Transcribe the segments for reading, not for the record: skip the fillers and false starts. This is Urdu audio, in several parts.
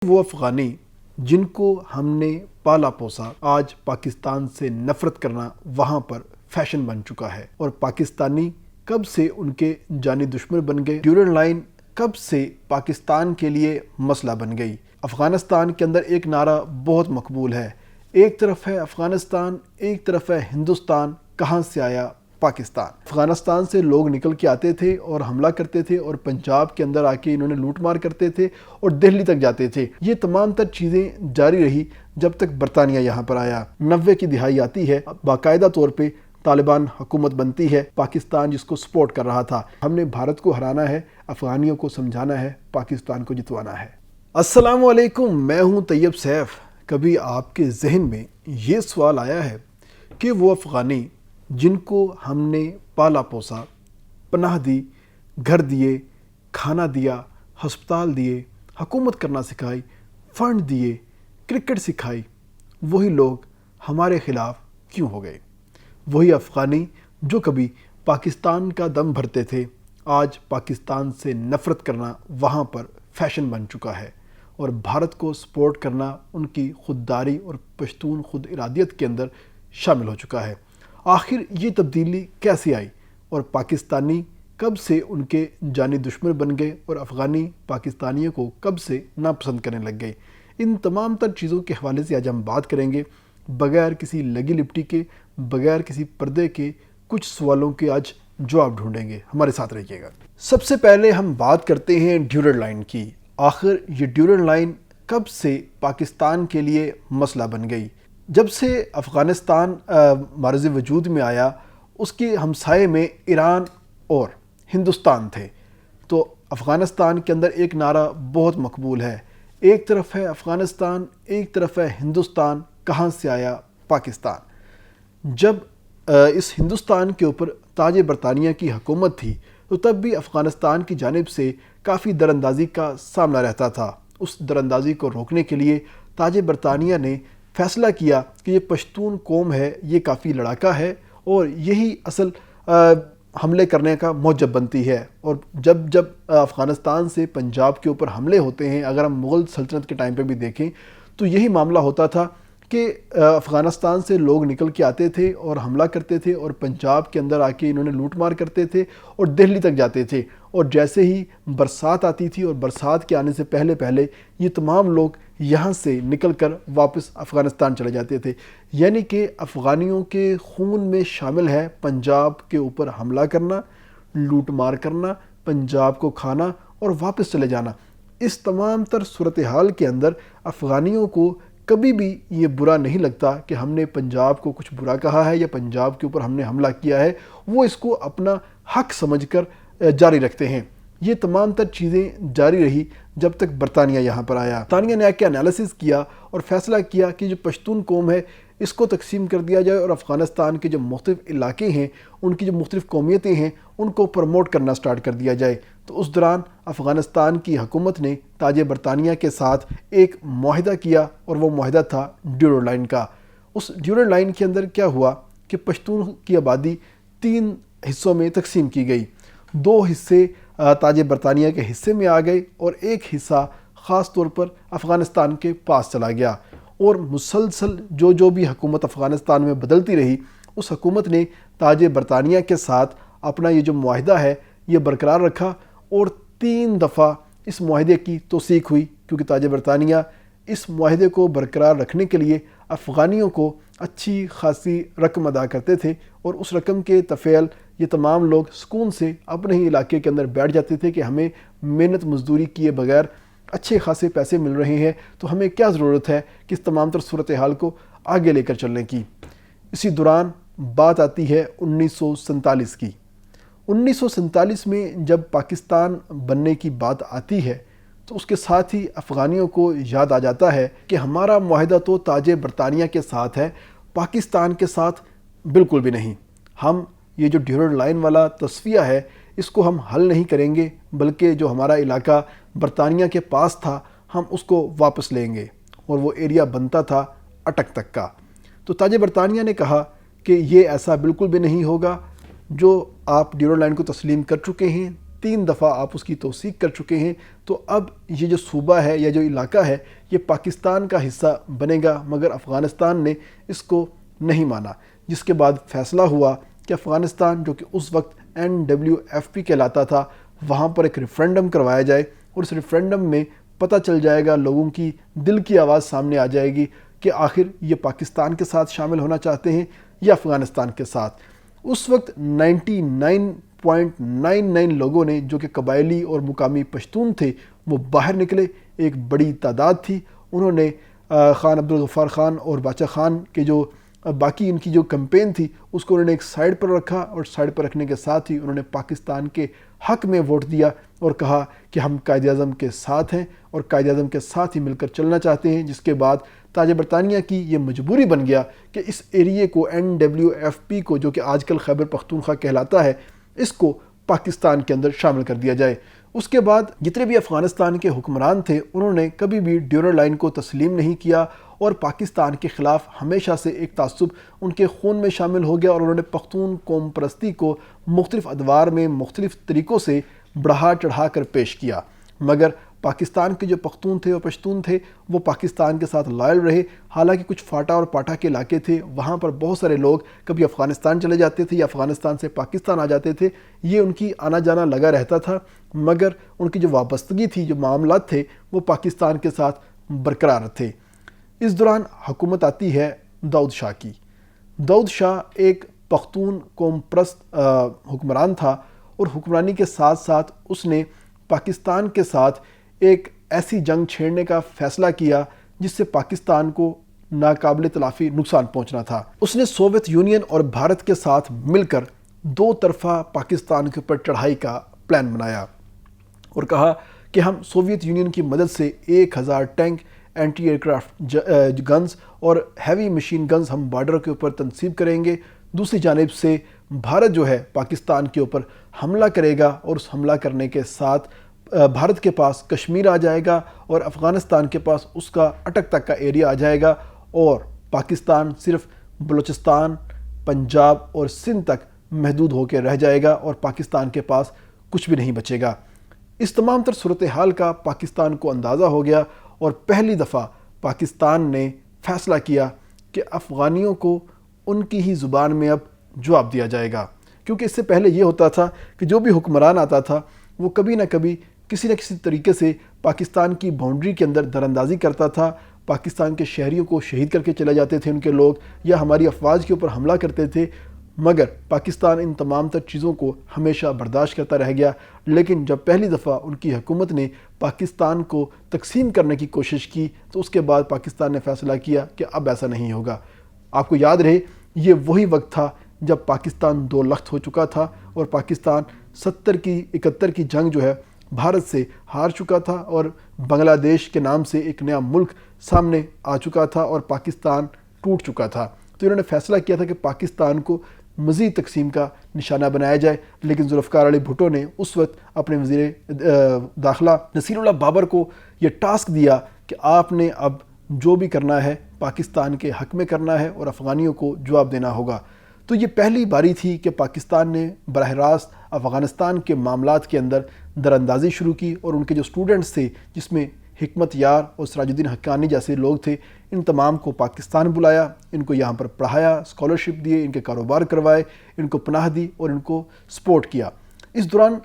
وہ افغانی جن کو ہم نے پالا پوسا آج پاکستان سے نفرت کرنا وہاں پر فیشن بن چکا ہے، اور پاکستانی کب سے ان کے جانی دشمن بن گئے۔ ڈیورنڈ لائن کب سے پاکستان کے لیے مسئلہ بن گئی۔ افغانستان کے اندر ایک نعرہ بہت مقبول ہے، ایک طرف ہے افغانستان، ایک طرف ہے ہندوستان، کہاں سے آیا پاکستان۔ افغانستان سے لوگ نکل کے آتے تھے اور حملہ کرتے تھے، اور پنجاب کے اندر آ کے انہوں نے لوٹ مار کرتے تھے اور دہلی تک جاتے تھے۔ یہ تمام تر چیزیں جاری رہی جب تک برطانیہ یہاں پر آیا۔ 90 کی دہائی آتی ہے، باقاعدہ طور پہ طالبان حکومت بنتی ہے، پاکستان جس کو سپورٹ کر رہا تھا۔ ہم نے بھارت کو ہرانا ہے، افغانیوں کو سمجھانا ہے، پاکستان کو جتوانا ہے۔ السلام علیکم، میں ہوں طیب سیف۔ کبھی آپ کے ذہن میں یہ سوال آیا ہے کہ وہ افغانی جن کو ہم نے پالا پوسا، پناہ دی، گھر دیے، کھانا دیا، ہسپتال دیے، حکومت کرنا سکھائی، فنڈ دیے، کرکٹ سکھائی، وہی لوگ ہمارے خلاف کیوں ہو گئے؟ وہی افغانی جو کبھی پاکستان کا دم بھرتے تھے، آج پاکستان سے نفرت کرنا وہاں پر فیشن بن چکا ہے، اور بھارت کو سپورٹ کرنا ان کی خودداری اور پشتون خود ارادیت کے اندر شامل ہو چکا ہے۔ آخر یہ تبدیلی کیسے آئی، اور پاکستانی کب سے ان کے جانی دشمن بن گئے، اور افغانی پاکستانیوں کو کب سے ناپسند کرنے لگ گئے؟ ان تمام تر چیزوں کے حوالے سے آج ہم بات کریں گے، بغیر کسی لگی لپٹی کے، بغیر کسی پردے کے، کچھ سوالوں کے آج جواب ڈھونڈیں گے۔ ہمارے ساتھ رہیے گا۔ سب سے پہلے ہم بات کرتے ہیں ڈیورنڈ لائن کی۔ آخر یہ ڈیورنڈ لائن کب سے پاکستان کے لیے مسئلہ بن گئی؟ جب سے افغانستان معرض وجود میں آیا، اس کے ہمسائے میں ایران اور ہندوستان تھے، تو افغانستان کے اندر ایک نعرہ بہت مقبول ہے، ایک طرف ہے افغانستان، ایک طرف ہے ہندوستان، کہاں سے آیا پاکستان۔ جب اس ہندوستان کے اوپر تاج برطانیہ کی حکومت تھی، تو تب بھی افغانستان کی جانب سے کافی دراندازی کا سامنا رہتا تھا۔ اس دراندازی کو روکنے کے لیے تاج برطانیہ نے فیصلہ کیا کہ یہ پشتون قوم ہے، یہ کافی لڑاکا ہے، اور یہی اصل حملے کرنے کا موجب بنتی ہے۔ اور جب افغانستان سے پنجاب کے اوپر حملے ہوتے ہیں، اگر ہم مغل سلطنت کے ٹائم پہ بھی دیکھیں تو یہی معاملہ ہوتا تھا کہ افغانستان سے لوگ نکل کے آتے تھے اور حملہ کرتے تھے، اور پنجاب کے اندر آ کے انہوں نے لوٹ مار کرتے تھے اور دہلی تک جاتے تھے، اور جیسے ہی برسات آتی تھی اور برسات کے آنے سے پہلے یہ تمام لوگ یہاں سے نکل کر واپس افغانستان چلے جاتے تھے۔ یعنی کہ افغانیوں کے خون میں شامل ہے پنجاب کے اوپر حملہ کرنا، لوٹ مار کرنا، پنجاب کو کھانا اور واپس چلے جانا۔ اس تمام تر صورتحال کے اندر افغانیوں کو کبھی بھی یہ برا نہیں لگتا کہ ہم نے پنجاب کو کچھ برا کہا ہے یا پنجاب کے اوپر ہم نے حملہ کیا ہے، وہ اس کو اپنا حق سمجھ کر جاری رکھتے ہیں۔ یہ تمام تر چیزیں جاری رہی جب تک برطانیہ یہاں پر آیا۔ برطانیہ نے ایک انالیسس کیا اور فیصلہ کیا کہ جو پشتون قوم ہے اس کو تقسیم کر دیا جائے، اور افغانستان کے جو مختلف علاقے ہیں، ان کی جو مختلف قومیتیں ہیں، ان کو پروموٹ کرنا سٹارٹ کر دیا جائے۔ تو اس دوران افغانستان کی حکومت نے تاج برطانیہ کے ساتھ ایک معاہدہ کیا، اور وہ معاہدہ تھا ڈیورنڈ لائن کا۔ اس ڈیورنڈ لائن کے اندر کیا ہوا کہ پشتون کی آبادی 3 حصوں میں تقسیم کی گئی۔ 2 حصے تاج برطانیہ کے حصے میں آ گئے، اور ایک حصہ خاص طور پر افغانستان کے پاس چلا گیا، اور مسلسل جو بھی حکومت افغانستان میں بدلتی رہی، اس حکومت نے تاج برطانیہ کے ساتھ اپنا یہ جو معاہدہ ہے یہ برقرار رکھا، اور 3 دفعہ اس معاہدے کی توثیق ہوئی، کیونکہ تاج برطانیہ اس معاہدے کو برقرار رکھنے کے لیے افغانیوں کو اچھی خاصی رقم ادا کرتے تھے، اور اس رقم کے تفعیل یہ تمام لوگ سکون سے اپنے ہی علاقے کے اندر بیٹھ جاتے تھے کہ ہمیں محنت مزدوری کیے بغیر اچھے خاصے پیسے مل رہے ہیں، تو ہمیں کیا ضرورت ہے کہ اس تمام تر صورتحال کو آگے لے کر چلنے کی۔ اسی دوران بات آتی ہے 1947 کی۔ 1947 میں جب پاکستان بننے کی بات آتی ہے، تو اس کے ساتھ ہی افغانیوں کو یاد آ جاتا ہے کہ ہمارا معاہدہ تو تاج برطانیہ کے ساتھ ہے، پاکستان کے ساتھ بالکل بھی نہیں۔ ہم یہ جو ڈیورنڈ لائن والا تصفیہ ہے، اس کو ہم حل نہیں کریں گے، بلکہ جو ہمارا علاقہ برطانیہ کے پاس تھا ہم اس کو واپس لیں گے، اور وہ ایریا بنتا تھا اٹک تک کا۔ تو تاج برطانیہ نے کہا کہ یہ ایسا بالکل بھی نہیں ہوگا، جو آپ ڈیورنڈ لائن کو تسلیم کر چکے ہیں 3 دفعہ آپ اس کی توثیق کر چکے ہیں، تو اب یہ جو صوبہ ہے یا جو علاقہ ہے یہ پاکستان کا حصہ بنے گا، مگر افغانستان نے اس کو نہیں مانا، جس کے بعد فیصلہ ہوا کہ افغانستان جو کہ اس وقت NWFP کہلاتا تھا، وہاں پر ایک ریفرینڈم کروایا جائے، اور اس ریفرینڈم میں پتہ چل جائے گا، لوگوں کی دل کی آواز سامنے آ جائے گی کہ آخر یہ پاکستان کے ساتھ شامل ہونا چاہتے ہیں یا افغانستان کے ساتھ۔ اس وقت 99.99 لوگوں نے جو کہ قبائلی اور مقامی پشتون تھے وہ باہر نکلے، ایک بڑی تعداد تھی۔ انہوں نے خان عبدالغفار خان اور باچا خان کے جو باقی ان کی جو کمپین تھی اس کو انہوں نے ایک سائیڈ پر رکھا، اور سائیڈ پر رکھنے کے ساتھ ہی انہوں نے پاکستان کے حق میں ووٹ دیا اور کہا کہ ہم قائد اعظم کے ساتھ ہیں اور قائد اعظم کے ساتھ ہی مل کر چلنا چاہتے ہیں، جس کے بعد تاج برطانیہ کی یہ مجبوری بن گیا کہ اس ایریے کو NWFP کو، جو کہ آج کل خیبر پختونخوا کہلاتا ہے، اس کو پاکستان کے اندر شامل کر دیا جائے۔ اس کے بعد جتنے بھی افغانستان کے حکمران تھے انہوں نے کبھی بھی ڈیورنڈ لائن کو تسلیم نہیں کیا، اور پاکستان کے خلاف ہمیشہ سے ایک تعصب ان کے خون میں شامل ہو گیا، اور انہوں نے پختون قوم پرستی کو مختلف ادوار میں مختلف طریقوں سے بڑھا چڑھا کر پیش کیا، مگر پاکستان کے جو پختون تھے اور پشتون تھے وہ پاکستان کے ساتھ لائل رہے۔ حالانکہ کچھ فاٹا اور پاٹا کے علاقے تھے، وہاں پر بہت سارے لوگ کبھی افغانستان چلے جاتے تھے یا افغانستان سے پاکستان آ جاتے تھے، یہ ان کی آنا جانا لگا رہتا تھا، مگر ان کی جو وابستگی تھی، جو معاملات تھے، وہ پاکستان کے ساتھ برقرار تھے۔ اس دوران حکومت آتی ہے داؤد شاہ کی۔ داؤد شاہ ایک پختون قوم پرست حکمران تھا، اور حکمرانی کے ساتھ ساتھ اس نے پاکستان کے ساتھ ایک ایسی جنگ چھیڑنے کا فیصلہ کیا جس سے پاکستان کو ناقابل تلافی نقصان پہنچنا تھا۔ اس نے سوویت یونین اور بھارت کے ساتھ مل کر 2 طرفہ پاکستان کے اوپر چڑھائی کا پلان بنایا، اور کہا کہ ہم سوویت یونین کی مدد سے 1000 ٹینک، اینٹی ایئرکرافٹ گنز اور ہیوی مشین گنز ہم بارڈر کے اوپر تنصیب کریں گے۔ دوسری جانب سے بھارت جو ہے پاکستان کے اوپر حملہ کرے گا، اور اس حملہ کرنے کے ساتھ بھارت کے پاس کشمیر آ جائے گا، اور افغانستان کے پاس اس کا اٹک تک کا ایریا آ جائے گا، اور پاکستان صرف بلوچستان، پنجاب اور سندھ تک محدود ہو کے رہ جائے گا، اور پاکستان کے پاس کچھ بھی نہیں بچے گا۔ اس تمام تر صورتحال کا پاکستان کو اندازہ ہو گیا، اور پہلی دفعہ پاکستان نے فیصلہ کیا کہ افغانیوں کو ان کی ہی زبان میں اب جواب دیا جائے گا، کیونکہ اس سے پہلے یہ ہوتا تھا کہ جو بھی حکمران آتا تھا وہ کبھی نہ کبھی کسی نہ کسی طریقے سے پاکستان کی باؤنڈری کے اندر دراندازی کرتا تھا، پاکستان کے شہریوں کو شہید کر کے چلے جاتے تھے ان کے لوگ، یا ہماری افواج کے اوپر حملہ کرتے تھے، مگر پاکستان ان تمام تر چیزوں کو ہمیشہ برداشت کرتا رہ گیا۔ لیکن جب پہلی دفعہ ان کی حکومت نے پاکستان کو تقسیم کرنے کی کوشش کی تو اس کے بعد پاکستان نے فیصلہ کیا کہ اب ایسا نہیں ہوگا۔ آپ کو یاد رہے یہ وہی وقت تھا جب پاکستان 2 لخت ہو چکا تھا، اور پاکستان 71 کی جنگ جو ہے بھارت سے ہار چکا تھا، اور بنگلہ دیش کے نام سے ایک نیا ملک سامنے آ چکا تھا، اور پاکستان ٹوٹ چکا تھا۔ تو انہوں نے فیصلہ کیا تھا کہ پاکستان کو مزید تقسیم کا نشانہ بنایا جائے، لیکن ذوالفقار علی بھٹو نے اس وقت اپنے وزیر داخلہ نصیر اللہ بابر کو یہ ٹاسک دیا کہ آپ نے اب جو بھی کرنا ہے پاکستان کے حق میں کرنا ہے، اور افغانیوں کو جواب دینا ہوگا۔ تو یہ پہلی باری تھی کہ پاکستان نے براہ راست افغانستان کے معاملات کے اندر دراندازی شروع کی، اور ان کے جو اسٹوڈنٹس تھے جس میں حکمت یار اور سراج الدین حقانی جیسے لوگ تھے، ان تمام کو پاکستان بلایا، ان کو یہاں پر پڑھایا، اسکالرشپ دیے، ان کے کاروبار کروائے، ان کو پناہ دی اور ان کو سپورٹ کیا۔ اس دوران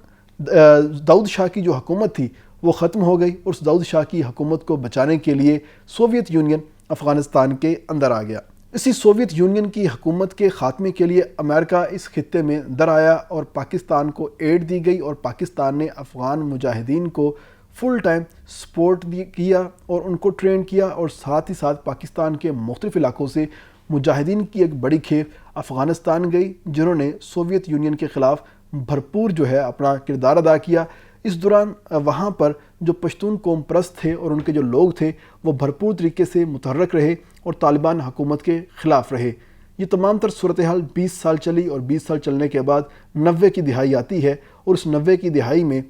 داؤد شاہ کی جو حکومت تھی وہ ختم ہو گئی، اور اس داؤد شاہ کی حکومت کو بچانے کے لیے سوویت یونین افغانستان کے اندر آ گیا۔ اسی سوویت یونین کی حکومت کے خاتمے کے لیے امریکہ اس خطے میں در آیا، اور پاکستان کو ایڈ دی گئی، اور پاکستان نے افغان مجاہدین کو فل ٹائم سپورٹ کیا اور ان کو ٹرین کیا، اور ساتھ ہی ساتھ پاکستان کے مختلف علاقوں سے مجاہدین کی ایک بڑی کھیپ افغانستان گئی، جنہوں نے سوویت یونین کے خلاف بھرپور جو ہے اپنا کردار ادا کیا۔ اس دوران وہاں پر جو پشتون قوم پرست تھے اور ان کے جو لوگ تھے وہ بھرپور طریقے سے متحرک رہے اور طالبان حکومت کے خلاف رہے۔ یہ تمام تر صورتحال 20 سال چلی، اور 20 سال چلنے کے بعد 90 کی دہائی آتی ہے، اور اس 90 کی دہائی میں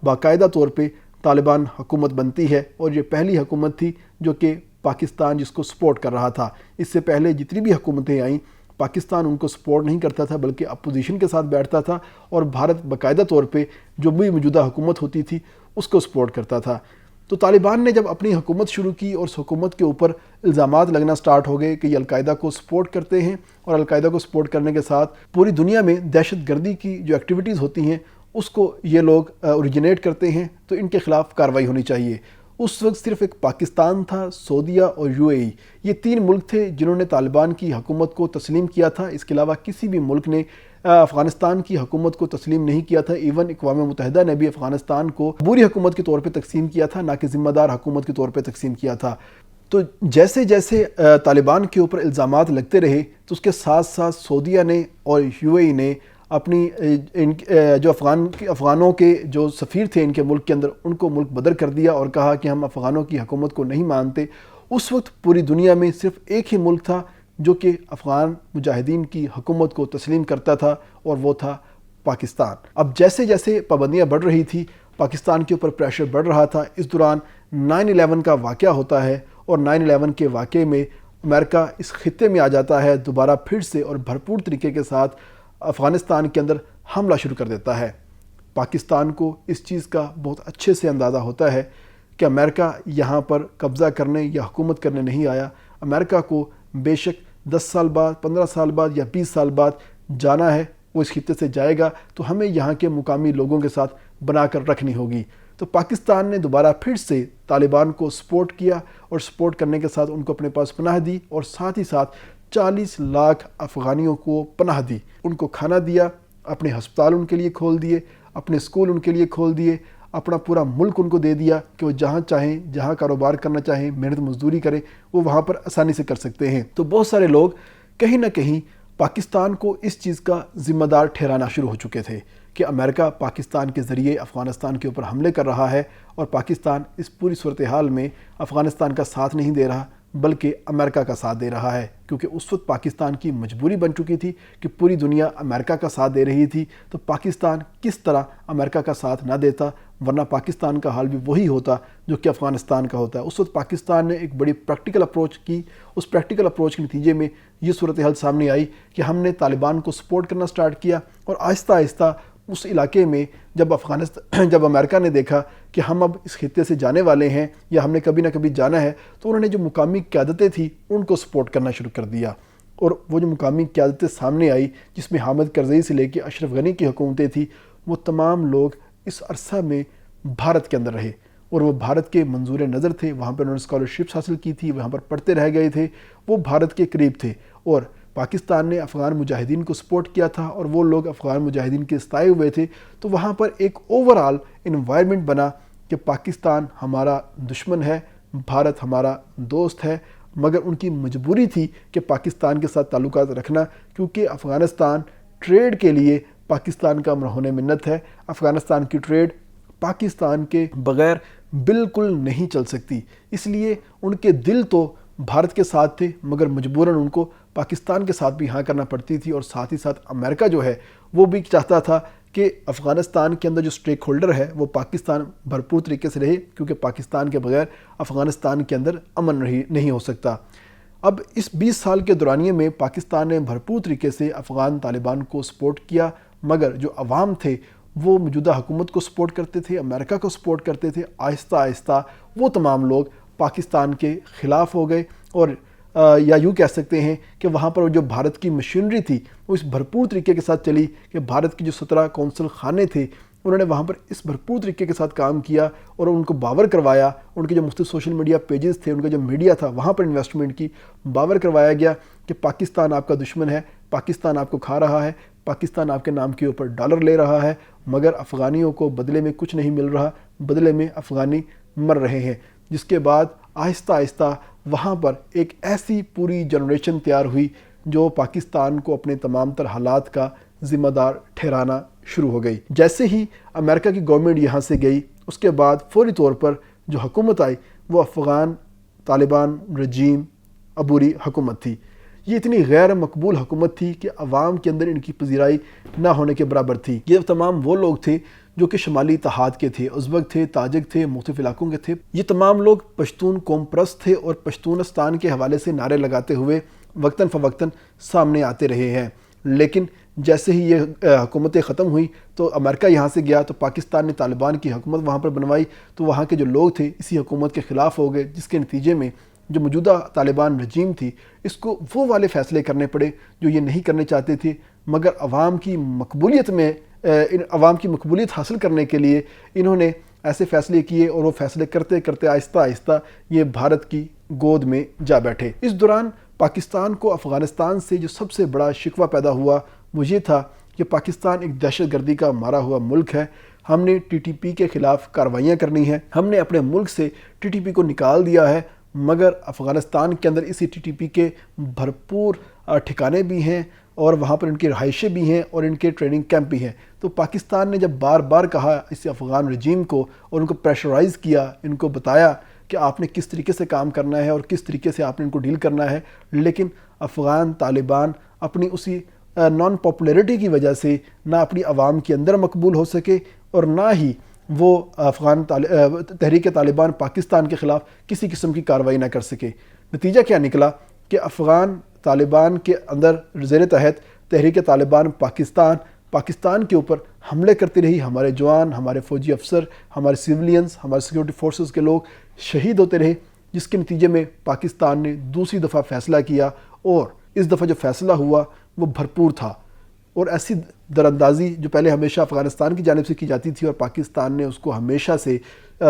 باقاعدہ طور پہ طالبان حکومت بنتی ہے، اور یہ پہلی حکومت تھی جو کہ پاکستان جس کو سپورٹ کر رہا تھا۔ اس سے پہلے جتنی بھی حکومتیں آئیں پاکستان ان کو سپورٹ نہیں کرتا تھا بلکہ اپوزیشن کے ساتھ بیٹھتا تھا، اور بھارت باقاعدہ طور پہ جو بھی موجودہ حکومت ہوتی تھی اس کو سپورٹ کرتا تھا۔ تو طالبان نے جب اپنی حکومت شروع کی اور اس حکومت کے اوپر الزامات لگنا سٹارٹ ہو گئے کہ یہ القاعدہ کو سپورٹ کرتے ہیں، اور القاعدہ کو سپورٹ کرنے کے ساتھ پوری دنیا میں دہشت گردی کی جو ایکٹیویٹیز ہوتی ہیں اس کو یہ لوگ اوریجنیٹ کرتے ہیں، تو ان کے خلاف کارروائی ہونی چاہیے۔ اس وقت صرف ایک پاکستان تھا، سعودیہ اور UAE، یہ 3 ملک تھے جنہوں نے طالبان کی حکومت کو تسلیم کیا تھا۔ اس کے علاوہ کسی بھی ملک نے افغانستان کی حکومت کو تسلیم نہیں کیا تھا۔ ایون اقوام متحدہ نے بھی افغانستان کو عبوری حکومت کے طور پہ تقسیم کیا تھا، نہ کہ ذمہ دار حکومت کے طور پہ تقسیم کیا تھا۔ تو جیسے جیسے طالبان کے اوپر الزامات لگتے رہے تو اس کے ساتھ ساتھ سعودیہ نے اور UAE نے اپنی جو افغانوں کے جو سفیر تھے ان کے ملک کے اندر، ان کو ملک بدر کر دیا اور کہا کہ ہم افغانوں کی حکومت کو نہیں مانتے۔ اس وقت پوری دنیا میں صرف ایک ہی ملک تھا جو کہ افغان مجاہدین کی حکومت کو تسلیم کرتا تھا، اور وہ تھا پاکستان۔ اب جیسے جیسے پابندیاں بڑھ رہی تھی، پاکستان کے اوپر پریشر بڑھ رہا تھا۔ اس دوران 9/11 کا واقعہ ہوتا ہے، اور 9/11 کے واقعے میں امریکہ اس خطے میں آ جاتا ہے دوبارہ پھر سے، اور بھرپور طریقے کے ساتھ افغانستان کے اندر حملہ شروع کر دیتا ہے۔ پاکستان کو اس چیز کا بہت اچھے سے اندازہ ہوتا ہے کہ امریکہ یہاں پر قبضہ کرنے یا حکومت کرنے نہیں آیا۔ امریکہ کو بے شک 10 سال بعد، 15 سال بعد یا 20 سال بعد جانا ہے، وہ اس خطے سے جائے گا، تو ہمیں یہاں کے مقامی لوگوں کے ساتھ بنا کر رکھنی ہوگی۔ تو پاکستان نے دوبارہ پھر سے طالبان کو سپورٹ کیا، اور سپورٹ کرنے کے ساتھ ان کو اپنے پاس پناہ دی، اور ساتھ ہی ساتھ 40 لاکھ افغانیوں کو پناہ دی، ان کو کھانا دیا، اپنے ہسپتال ان کے لیے کھول دیے، اپنے اسکول ان کے لیے کھول دیے، اپنا پورا ملک ان کو دے دیا کہ وہ جہاں چاہیں، جہاں کاروبار کرنا چاہیں، محنت مزدوری کریں، وہ وہاں پر آسانی سے کر سکتے ہیں۔ تو بہت سارے لوگ کہیں نہ کہیں پاکستان کو اس چیز کا ذمہ دار ٹھہرانا شروع ہو چکے تھے کہ امریکہ پاکستان کے ذریعے افغانستان کے اوپر حملے کر رہا ہے، اور پاکستان اس پوری صورتحال میں افغانستان کا ساتھ نہیں دے رہا بلکہ امریکہ کا ساتھ دے رہا ہے، کیونکہ اس وقت پاکستان کی مجبوری بن چکی تھی کہ پوری دنیا امریکہ کا ساتھ دے رہی تھی، تو پاکستان کس طرح امریکہ کا ساتھ نہ دیتا، ورنہ پاکستان کا حال بھی وہی ہوتا جو کہ افغانستان کا ہوتا ہے۔ اس وقت پاکستان نے ایک بڑی پریکٹیکل اپروچ کی، اس پریکٹیکل اپروچ کے نتیجے میں یہ صورتحال سامنے آئی کہ ہم نے طالبان کو سپورٹ کرنا سٹارٹ کیا، اور آہستہ آہستہ اس علاقے میں جب امریکہ نے دیکھا کہ ہم اب اس خطے سے جانے والے ہیں یا ہم نے کبھی نہ کبھی جانا ہے، تو انہوں نے جو مقامی قیادتیں تھیں ان کو سپورٹ کرنا شروع کر دیا، اور وہ جو مقامی قیادتیں سامنے آئی جس میں حامد کرزئی سے لے کے اشرف غنی کی حکومتیں تھیں، وہ تمام لوگ اس عرصہ میں بھارت کے اندر رہے، اور وہ بھارت کے منظور نظر تھے، وہاں پہ انہوں نے اسکالرشپس حاصل کی تھی، وہاں پر پڑھتے رہ گئے تھے، وہ بھارت کے قریب تھے، اور پاکستان نے افغان مجاہدین کو سپورٹ کیا تھا، اور وہ لوگ افغان مجاہدین کے ستائے ہوئے تھے۔ تو وہاں پر ایک اوورآل انوائرمنٹ بنا کہ پاکستان ہمارا دشمن ہے، بھارت ہمارا دوست ہے، مگر ان کی مجبوری تھی کہ پاکستان کے ساتھ تعلقات رکھنا، کیونکہ افغانستان ٹریڈ کے لیے پاکستان کا مرہون منت ہے۔ افغانستان کی ٹریڈ پاکستان کے بغیر بالکل نہیں چل سکتی، اس لیے ان کے دل تو بھارت کے ساتھ تھے، مگر مجبوراً ان کو پاکستان کے ساتھ بھی ہاں کرنا پڑتی تھی، اور ساتھ ہی ساتھ امریکہ جو ہے وہ بھی چاہتا تھا کہ افغانستان کے اندر جو سٹیک ہولڈر ہے وہ پاکستان بھرپور طریقے سے رہے، کیونکہ پاکستان کے بغیر افغانستان کے اندر امن نہیں ہو سکتا۔ اب اس 20 سال کے دورانیے میں پاکستان نے بھرپور طریقے سے افغان طالبان کو سپورٹ کیا، مگر جو عوام تھے وہ موجودہ حکومت کو سپورٹ کرتے تھے، امریکہ کو سپورٹ کرتے تھے۔ آہستہ آہستہ وہ تمام لوگ پاکستان کے خلاف ہو گئے، اور یا یوں کہہ سکتے ہیں کہ وہاں پر جو بھارت کی مشینری تھی وہ اس بھرپور طریقے کے ساتھ چلی کہ بھارت کی جو 17 کونسل خانے تھے انہوں نے وہاں پر اس بھرپور طریقے کے ساتھ کام کیا، اور ان کو باور کروایا، ان کے جو مختلف سوشل میڈیا پیجز تھے، ان کا جو میڈیا تھا، وہاں پر انویسٹمنٹ کی، باور کروایا گیا کہ پاکستان آپ کا دشمن ہے، پاکستان آپ کو کھا رہا ہے، پاکستان آپ کے نام کے اوپر ڈالر لے رہا ہے، مگر افغانیوں کو بدلے میں کچھ نہیں مل رہا، بدلے میں افغانی مر رہے ہیں۔ جس کے بعد آہستہ آہستہ وہاں پر ایک ایسی پوری جنریشن تیار ہوئی جو پاکستان کو اپنے تمام تر حالات کا ذمہ دار ٹھہرانا شروع ہو گئی۔ جیسے ہی امریکہ کی گورنمنٹ یہاں سے گئی، اس کے بعد فوری طور پر جو حکومت آئی وہ افغان طالبان رجیم عبوری حکومت تھی۔ یہ اتنی غیر مقبول حکومت تھی کہ عوام کے اندر ان کی پذیرائی نہ ہونے کے برابر تھی۔ یہ تمام وہ لوگ تھے جو کہ شمالی اتحاد کے تھے، ازبک تھے، تاجک تھے، مختلف علاقوں کے تھے۔ یہ تمام لوگ پشتون قوم پرست تھے، اور پشتونستان کے حوالے سے نعرے لگاتے ہوئے وقتاً فوقتاً سامنے آتے رہے ہیں، لیکن جیسے ہی یہ حکومتیں ختم ہوئی تو امریکہ یہاں سے گیا، تو پاکستان نے طالبان کی حکومت وہاں پر بنوائی، تو وہاں کے جو لوگ تھے اسی حکومت کے خلاف ہو گئے، جس کے نتیجے میں جو موجودہ طالبان رجیم تھی اس کو وہ والے فیصلے کرنے پڑے جو یہ نہیں کرنے چاہتے تھے، مگر عوام کی مقبولیت حاصل کرنے کے لیے انہوں نے ایسے فیصلے کیے، اور وہ فیصلے کرتے کرتے آہستہ آہستہ یہ بھارت کی گود میں جا بیٹھے۔ اس دوران پاکستان کو افغانستان سے جو سب سے بڑا شکوہ پیدا ہوا وہ یہ تھا کہ پاکستان ایک دہشت گردی کا مارا ہوا ملک ہے، ہم نے ٹی ٹی پی کے خلاف کارروائیاں کرنی ہیں، ہم نے اپنے ملک سے ٹی ٹی پی کو نکال دیا ہے، مگر افغانستان کے اندر اسی ٹی ٹی پی کے بھرپور ٹھکانے بھی ہیں، اور وہاں پر ان کی رہائشیں بھی ہیں اور ان کے ٹریننگ کیمپ بھی ہیں۔ تو پاکستان نے جب بار بار کہا اس افغان رجیم کو اور ان کو پریشرائز کیا، ان کو بتایا کہ آپ نے کس طریقے سے کام کرنا ہے اور کس طریقے سے آپ نے ان کو ڈیل کرنا ہے، لیکن افغان طالبان اپنی اسی نان پاپولیرٹی کی وجہ سے نہ اپنی عوام کے اندر مقبول ہو سکے، اور نہ ہی وہ تحریک طالبان پاکستان کے خلاف کسی قسم کی کارروائی نہ کر سکے۔ نتیجہ کیا نکلا کہ افغان طالبان کے اندر زیر تحت تحریک طالبان پاکستان کے اوپر حملے کرتی رہی، ہمارے جوان، ہمارے فوجی افسر، ہمارے سیولینز، ہمارے سیکورٹی فورسز کے لوگ شہید ہوتے رہے، جس کے نتیجے میں پاکستان نے دوسری دفعہ فیصلہ کیا، اور اس دفعہ جو فیصلہ ہوا وہ بھرپور تھا، اور ایسی دراندازی جو پہلے ہمیشہ افغانستان کی جانب سے کی جاتی تھی اور پاکستان نے اس کو ہمیشہ سے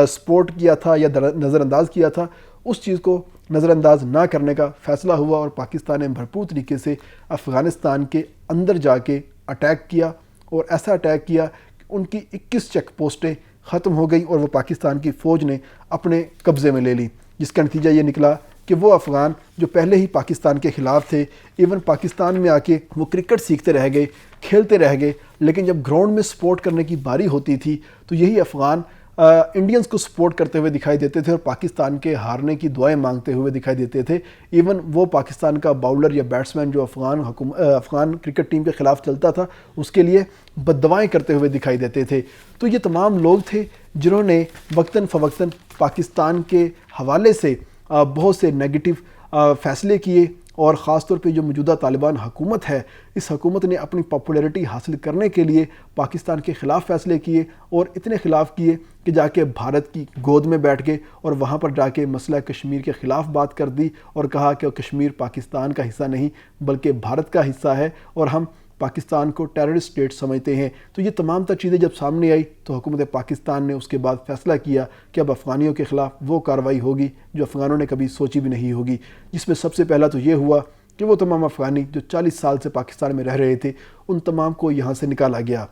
سپورٹ کیا تھا یا نظر انداز کیا تھا، اس چیز کو نظر انداز نہ کرنے کا فیصلہ ہوا، اور پاکستان نے بھرپور طریقے سے افغانستان کے اندر جا کے اٹیک کیا، اور ایسا اٹیک کیا کہ ان کی 21 چیک پوسٹیں ختم ہو گئی اور وہ پاکستان کی فوج نے اپنے قبضے میں لے لی، جس کا نتیجہ یہ نکلا کہ وہ افغان جو پہلے ہی پاکستان کے خلاف تھے، ایون پاکستان میں آ کے وہ کرکٹ سیکھتے رہ گئے، کھیلتے رہ گئے، لیکن جب گراؤنڈ میں سپورٹ کرنے کی باری ہوتی تھی تو یہی افغان انڈینز کو سپورٹ کرتے ہوئے دکھائی دیتے تھے اور پاکستان کے ہارنے کی دعائیں مانگتے ہوئے دکھائی دیتے تھے۔ ایون وہ پاکستان کا باؤلر یا بیٹسمین جو افغان کرکٹ ٹیم کے خلاف چلتا تھا اس کے لیے بد دعائیں کرتے ہوئے دکھائی دیتے تھے۔ تو یہ تمام لوگ تھے جنہوں نے وقتاً فوقتاً پاکستان کے حوالے سے بہت سے نیگیٹو فیصلے کیے، اور خاص طور پہ جو موجودہ طالبان حکومت ہے، اس حکومت نے اپنی پاپولیرٹی حاصل کرنے کے لیے پاکستان کے خلاف فیصلے کیے، اور اتنے خلاف کیے کہ جا کے بھارت کی گود میں بیٹھ گئے اور وہاں پر جا کے مسئلہ کشمیر کے خلاف بات کر دی، اور کہا کہ کشمیر پاکستان کا حصہ نہیں بلکہ بھارت کا حصہ ہے، اور ہم پاکستان کو ٹیررسٹ اسٹیٹ سمجھتے ہیں۔ تو یہ تمام تر چیزیں جب سامنے آئی تو حکومت پاکستان نے اس کے بعد فیصلہ کیا کہ اب افغانیوں کے خلاف وہ کارروائی ہوگی جو افغانوں نے کبھی سوچی بھی نہیں ہوگی، جس میں سب سے پہلا تو یہ ہوا کہ وہ تمام افغانی جو 40 سال سے پاکستان میں رہ رہے تھے ان تمام کو یہاں سے نکالا گیا۔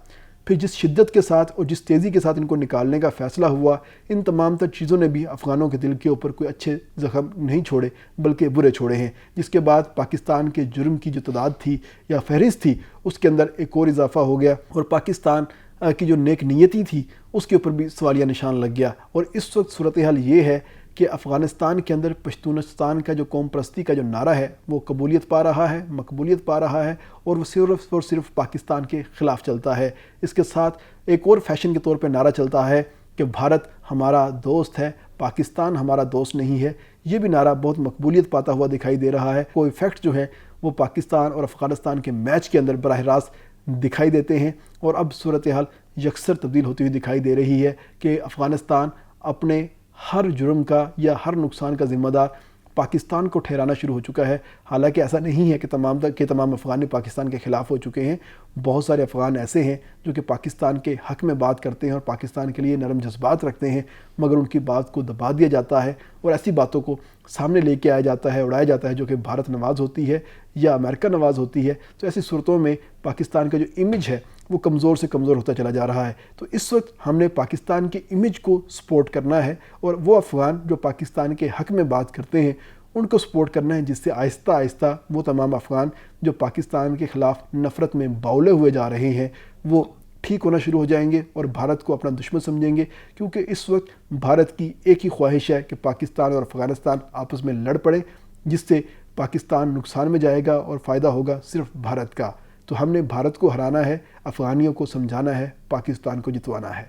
پھر جس شدت کے ساتھ اور جس تیزی کے ساتھ ان کو نکالنے کا فیصلہ ہوا، ان تمام تر چیزوں نے بھی افغانوں کے دل کے اوپر کوئی اچھے زخم نہیں چھوڑے بلکہ برے چھوڑے ہیں، جس کے بعد پاکستان کے جرم کی جو تعداد تھی یا فہرست تھی اس کے اندر ایک اور اضافہ ہو گیا، اور پاکستان کی جو نیک نیتی تھی اس کے اوپر بھی سوالیہ نشان لگ گیا۔ اور اس وقت صورتحال یہ ہے کہ افغانستان کے اندر پشتونستان کا جو قوم پرستی کا جو نعرہ ہے وہ قبولیت پا رہا ہے، مقبولیت پا رہا ہے، اور وہ صرف اور صرف پاکستان کے خلاف چلتا ہے۔ اس کے ساتھ ایک اور فیشن کے طور پہ نعرہ چلتا ہے کہ بھارت ہمارا دوست ہے، پاکستان ہمارا دوست نہیں ہے۔ یہ بھی نعرہ بہت مقبولیت پاتا ہوا دکھائی دے رہا ہے۔ کوئی فیکٹ جو ہے وہ پاکستان اور افغانستان کے میچ کے اندر براہ راست دکھائی دیتے ہیں، اور اب صورتحال یکسر تبدیل ہوتی ہوئی دکھائی دے رہی ہے کہ افغانستان اپنے ہر جرم کا یا ہر نقصان کا ذمہ دار پاکستان کو ٹھہرانا شروع ہو چکا ہے۔ حالانکہ ایسا نہیں ہے کہ تمام افغان پاکستان کے خلاف ہو چکے ہیں، بہت سارے افغان ایسے ہیں جو کہ پاکستان کے حق میں بات کرتے ہیں اور پاکستان کے لیے نرم جذبات رکھتے ہیں، مگر ان کی بات کو دبا دیا جاتا ہے اور ایسی باتوں کو سامنے لے کے آیا جاتا ہے، اڑایا جاتا ہے جو کہ بھارت نواز ہوتی ہے یا امریکہ نواز ہوتی ہے۔ تو ایسی صورتوں میں پاکستان کا جو امیج ہے وہ کمزور سے کمزور ہوتا چلا جا رہا ہے۔ تو اس وقت ہم نے پاکستان کے امیج کو سپورٹ کرنا ہے، اور وہ افغان جو پاکستان کے حق میں بات کرتے ہیں ان کو سپورٹ کرنا ہے، جس سے آہستہ آہستہ وہ تمام افغان جو پاکستان کے خلاف نفرت میں باولے ہوئے جا رہے ہیں وہ ٹھیک ہونا شروع ہو جائیں گے اور بھارت کو اپنا دشمن سمجھیں گے، کیونکہ اس وقت بھارت کی ایک ہی خواہش ہے کہ پاکستان اور افغانستان آپس میں لڑ پڑے، جس سے پاکستان نقصان میں جائے گا اور فائدہ ہوگا صرف بھارت کا۔ تو ہم نے بھارت کو ہرانا ہے، افغانیوں کو سمجھانا ہے، پاکستان کو جتوانا ہے۔